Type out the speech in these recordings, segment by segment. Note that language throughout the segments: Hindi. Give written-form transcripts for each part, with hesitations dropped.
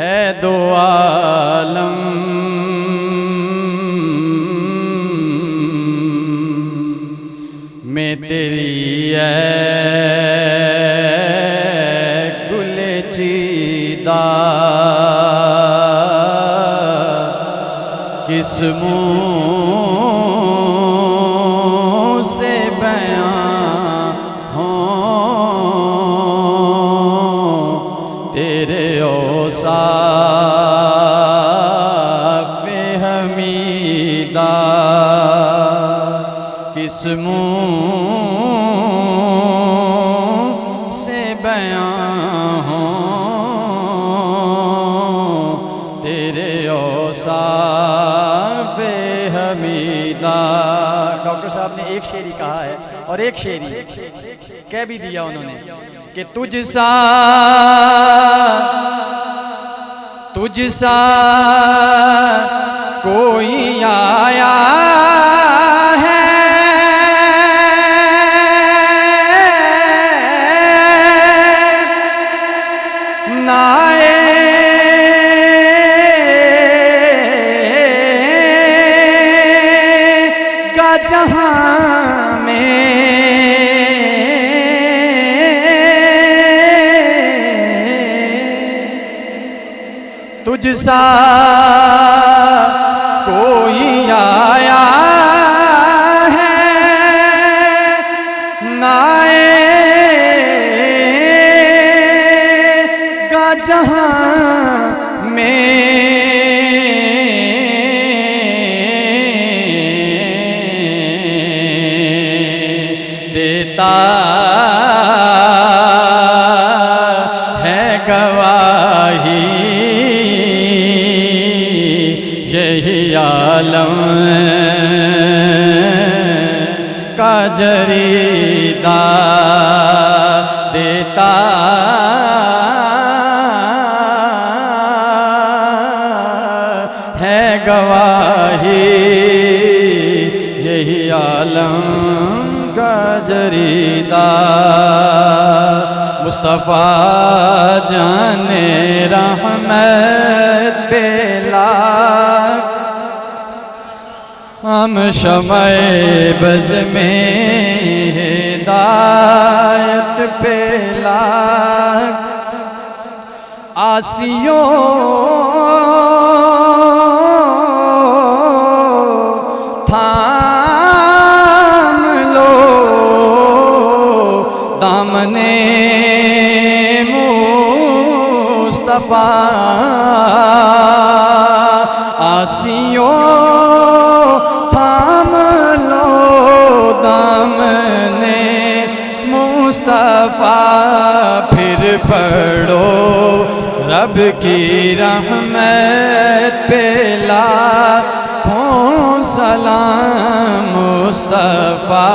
है दो आलम, में तेरी गुले चीदा किस मुँह से बयां हो तेरे औसाफ़ हमीदा, किस मुँह से बयां हो तेरे औसाफ़ हमीदा। डॉक्टर साहब ने एक शेर ही कहा है और एक शेर ही कह भी दिया उन्होंने कि तुझसा कोई आया है ना आएगा जहां में, तुझसा कोई आया है ना आएगा जहां में, देता है गवाही यही आलम का जरीदा, देता है गवाही यही आलम का जरीदा। मुस्तफ़ा जाने रहमत पे लाख हम शमए बज़ में हिदायत पे लाख आसियों थाम लो दामने मुस्तफ़ा, आसियों थाम लो दामने मुस्तफ़ा, फिर पढ़ो रब की रहमत पे लाखों सलाम। मुस्तफ़ा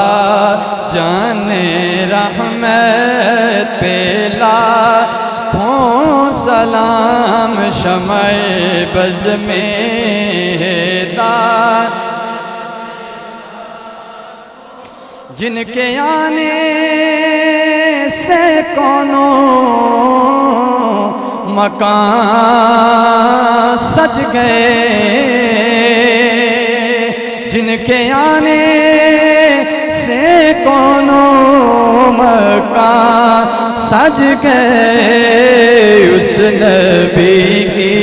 जाने रहमत पे लाखों सलाम, शमए बज़ में हिदायत जिनके आने से कौनो मकान सज गए, जिनके आने से कौनो मकान सज गए, उस नबी की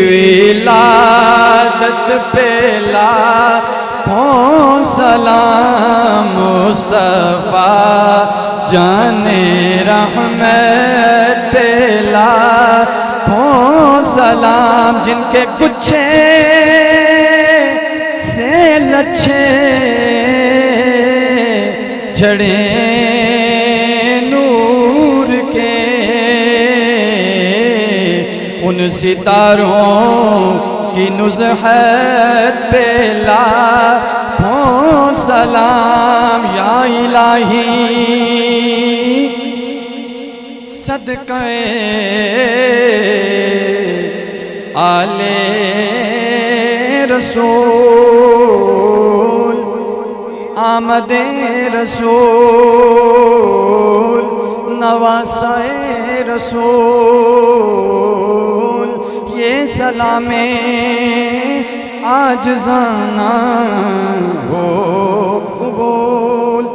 विलादत पे लाखों सलाम। मुस्तफ़ा जाने रहमत पे लाखों सलाम, जिनके गुच्छे से लच्छे झड़े नूर के, उन सितारों की नुज़हत पे लाखों सलाम। या इलाही सदक़े आले रसूल, आमदे रसूल, नवासाए रसूल, सलामे आज जाना हो